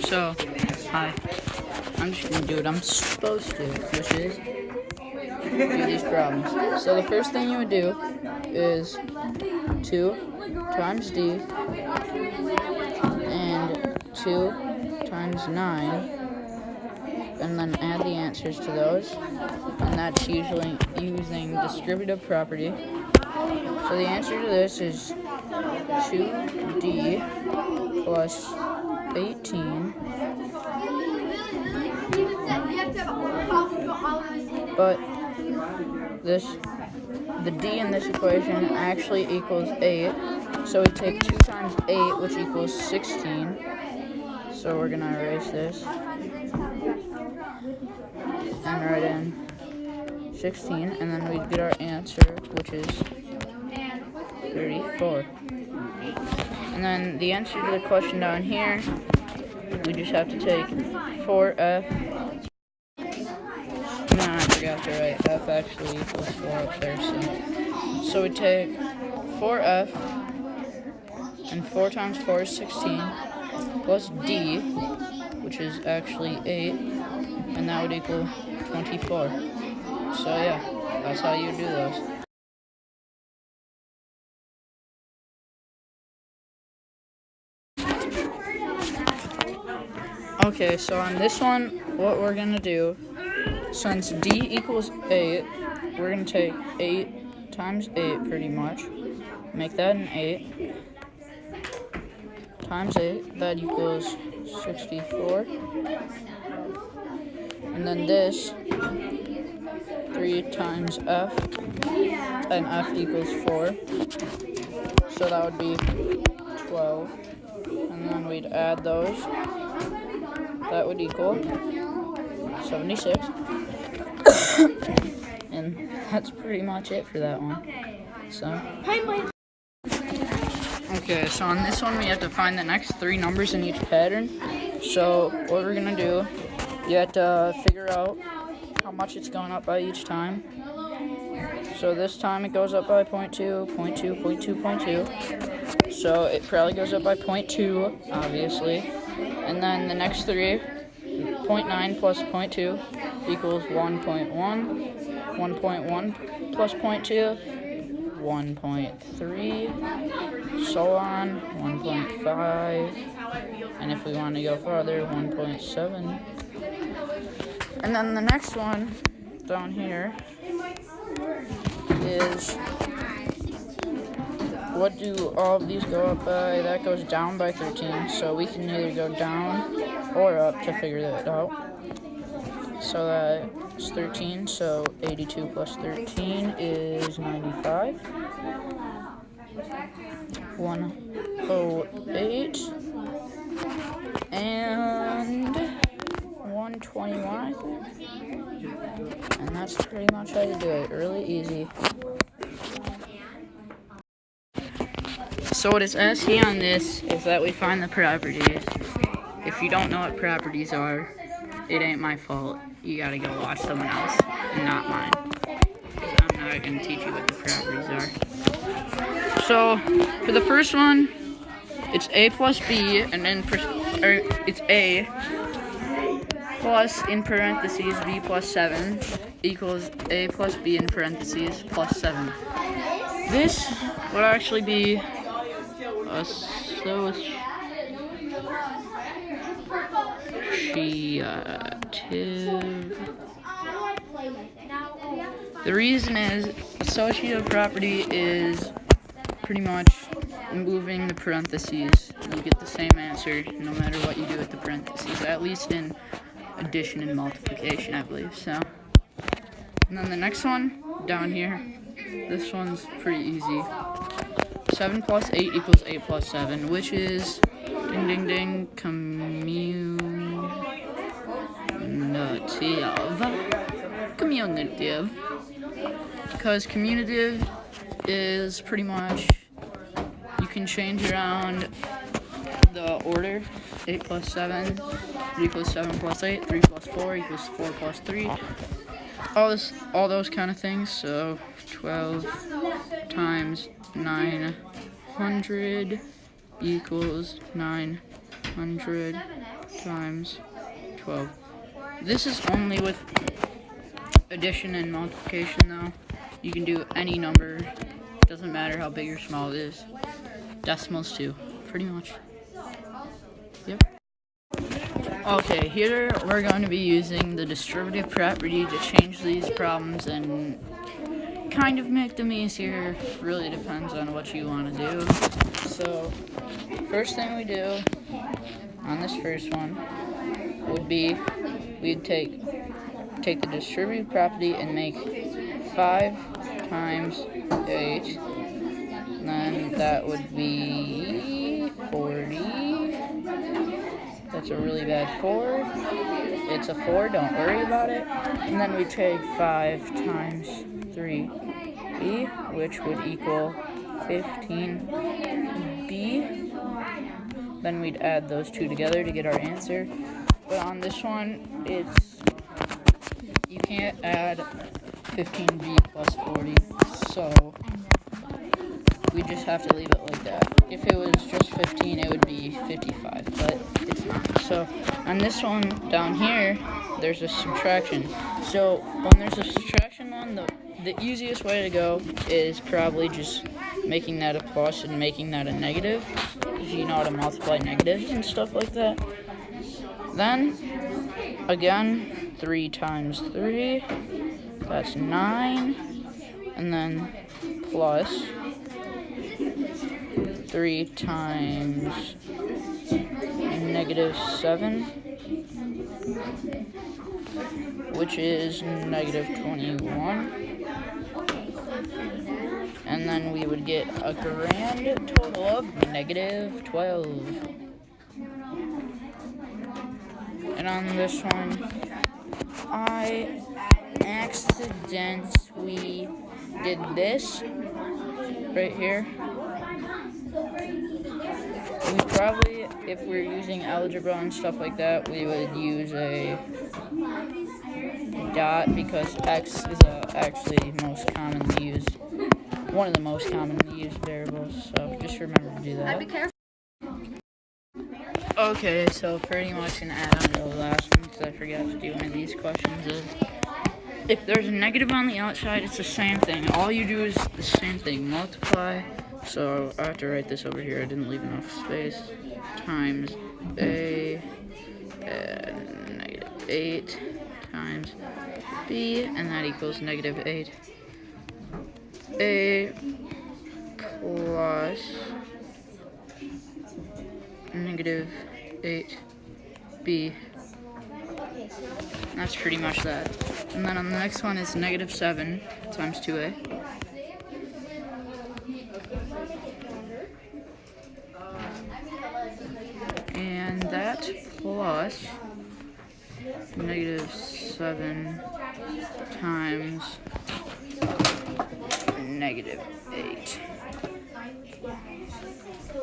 So, hi. I'm just gonna do what I'm supposed to, which is do these problems. So the first thing you would do is 2 times d and 2 times 9, and then add the answers to those, and that's usually using distributive property. So the answer to this is 2d plus 18, but the d in this equation actually equals 8, so we take 2 times 8, which equals 16, so we're going to erase this and write in 16, and then we get our answer, which is 34. And then the answer to the question down here, we just have to take 4f. No, I forgot to write f actually equals 4 up there. So we take 4f, and 4 times 4 is 16, plus d, which is actually 8, and that would equal 24. So yeah, that's how you do those. Okay, so on this one, what we're gonna do, since d equals 8, we're gonna take 8 times 8 pretty much, make that an 8, times 8, that equals 64, and then this, 3 times f, and f equals 4, so that would be 12, and then we'd add those, that would equal 76, and that's pretty much it for that one. So, okay, so on this one we have to find the next 3 numbers in each pattern. So what we're gonna do, you have to figure out how much it's going up by each time. So this time it goes up by 0.2, 0.2, 0.2, 0.2. So it probably goes up by 0.2, obviously. And then the next 3, 0.9 plus 0.2 equals 1.1, 1.1 plus 0.2, 1.3, so on, 1.5, and if we want to go further, 1.7. And then the next one down here is, what do all of these go up by? That goes down by 13, so we can either go down or up to figure that out. So that's 13, so 82 plus 13 is 95. 108 and 121, I think. And that's pretty much how you do it. Really easy. So what it says here on this is that we find the properties. If you don't know what properties are, it ain't my fault. You gotta go watch someone else, and not mine. I'm not gonna teach you what the properties are. So, for the first one, it's a plus b, and then it's a plus, in parentheses, b plus 7 equals a plus b in parentheses plus 7. This would actually be associative. The reason is associative property is pretty much moving the parentheses. You get the same answer no matter what you do with the parentheses, at least in addition and multiplication, I believe. So, and then the next one down here, this one's pretty easy. 7 plus 8 equals 8 plus 7, which is, ding ding ding, commutative. Because commutative is pretty much, you can change around the order. 8 plus 7 equals 7 plus 8, 3 plus 4 equals 4 plus 3. All those kind of things. So 12 times 900 equals 9 100 times 12. This is only with addition and multiplication though. You can do any number. Doesn't matter how big or small it is. Decimals too, pretty much. Yep. Okay, here we're going to be using the distributive property to change these problems and kind of make them easier. Really depends on what you want to do. So, first thing we do on this first one would be we'd take the distributive property and make 5 times 8. And then that would be 40. That's a really bad 4. It's a 4, don't worry about it. And then we take 5 times 3b, which would equal 15b. Then we'd add those two together to get our answer. But on this one, you can't add 15b plus 40, so we just have to leave it like that. If it was just 15, it would be 55, but it's not. So on this one down here, there's a subtraction. So when there's a subtraction one, the easiest way to go is probably just making that a plus and making that a negative, if you know how to multiply negatives and stuff like that. Then, again, 3 times 3, that's 9, and then plus 3 times -7, which is -21. And then we would get a grand total of -12. And on this one, I accidentally did this right here. We probably, if we're using algebra and stuff like that, we would use a dot because x is actually one of the most commonly used variables. So just remember to do that. Be careful. Okay, so pretty much an add-on to the last one because I forgot to do one of these questions is if there's a negative on the outside, it's the same thing. All you do is the same thing, multiply. So I have to write this over here. I didn't leave enough space. Times a -8 times b, and that equals -8. A plus -8b. That's pretty much that. And then on the next one is -7 times 2a. And that plus -7 times -8.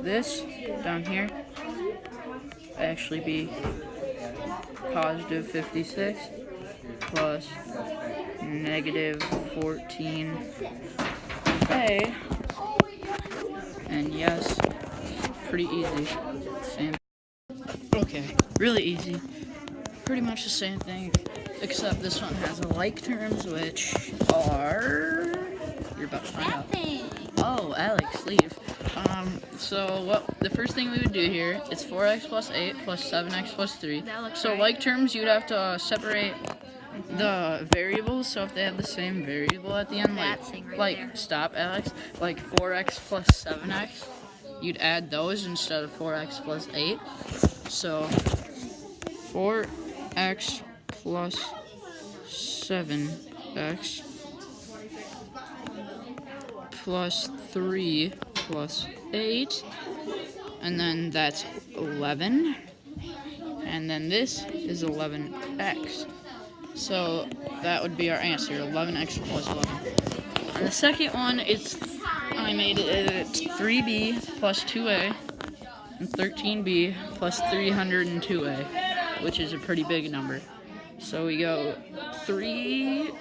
This down here actually be +56 plus -14a. And yes, pretty easy. Same. Okay, really easy. Pretty much the same thing, except this one has like terms, which are... You're about to find out. Oh, Alex, leave. So the first thing we would do here is 4x plus 8 plus 7x plus 3. So like terms, you'd have to separate the variables, so if they have the same variable at the end, stop, Alex, like 4x plus 7x, you'd add those instead of 4x plus 8. So 4x plus 7x plus 3 plus 8, and then that's 11, and then this is 11x. So that would be our answer, 11x plus 11. And the second one, I made it 3b plus 2a, and 13b plus 302a, which is a pretty big number. So we go 3b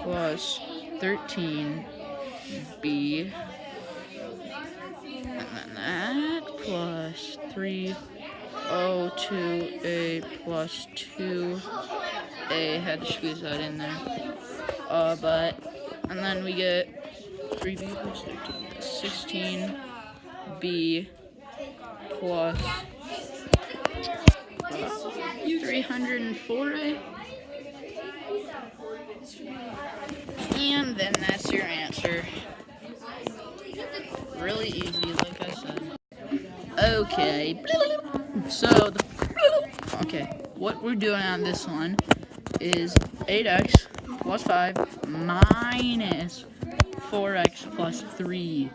plus 13b, and then that 302A plus 2A. Had to squeeze that in there. And then we get 3B plus 13, 16B plus 304A. And then that's your answer. Really easy, like I said. Okay. So, what we're doing on this one is 8x plus 5 minus 4x plus 3.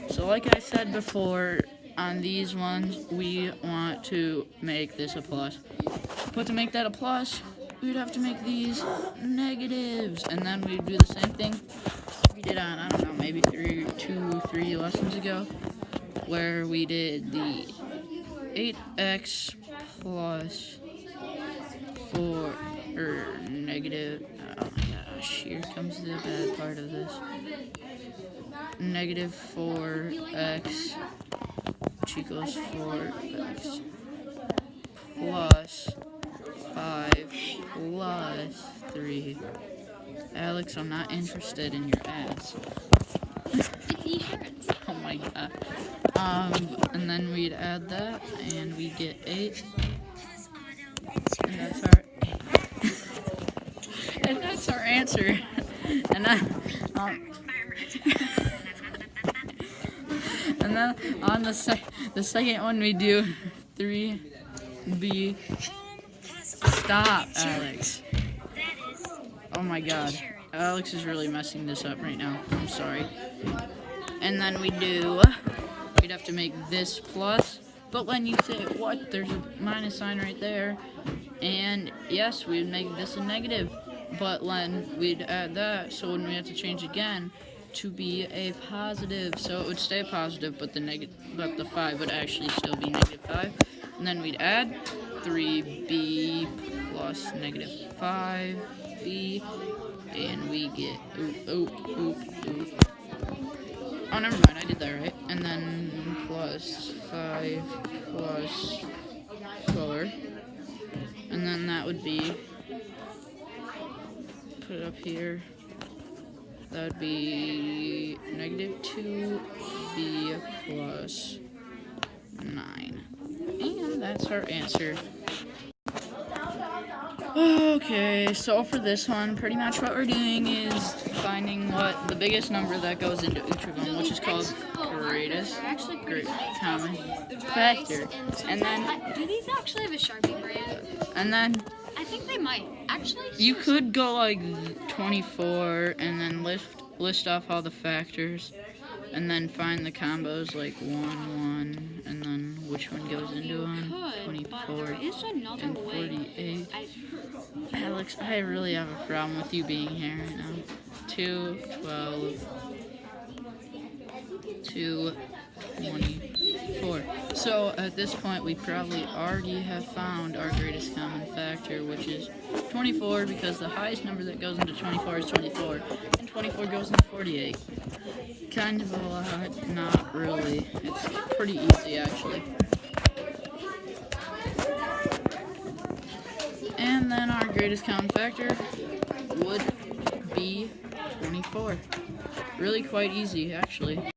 So like I said before, on these ones, we want to make this a plus. But to make that a plus, we'd have to make these negatives. And then we'd do the same thing we did on, I don't know, maybe 3 lessons ago, where we did the 8x plus 4, or negative, oh my gosh, here comes the bad part of this. Negative 4x, which equals 4x plus 5 plus 3. Alex, I'm not interested in your ass. Oh my god. And then we'd add that, and we get 8. And that's our and that's our answer. And and then on the second one we do 3B. Stop, Alex. Oh my god. Alex is really messing this up right now. I'm sorry. And then we'd have to make this plus. But when you say, what? There's a minus sign right there. And yes, we'd make this a negative. But then we'd add that, so when we have to change again to be a positive. So it would stay positive, but the 5 would actually still be negative 5. And then we'd add 3B plus negative 5B. And we get, Oh, never mind, I did that right. And then plus 5 plus 4. And then that would be, put it up here, that would be negative 2B plus 9. And that's our answer. Okay, so for this one, pretty much what we're doing is finding what the biggest number that goes into each of them, which is called greatest common factor. And then, do these actually have a Sharpie brand? And then I think they might. Actually, you could go like 24 and then list off all the factors, and then find the combos like 1, 1, and then which one goes into one. 24 and 48. Alex, I really have a problem with you being here right now. 2, 12, 2, 24. So at this point, we probably already have found our greatest common factor, which is 24, because the highest number that goes into 24 is 24, and 24 goes into 48. Kind of a lot, not really. It's pretty easy, actually. And then our greatest common factor would be 24. Really quite easy, actually.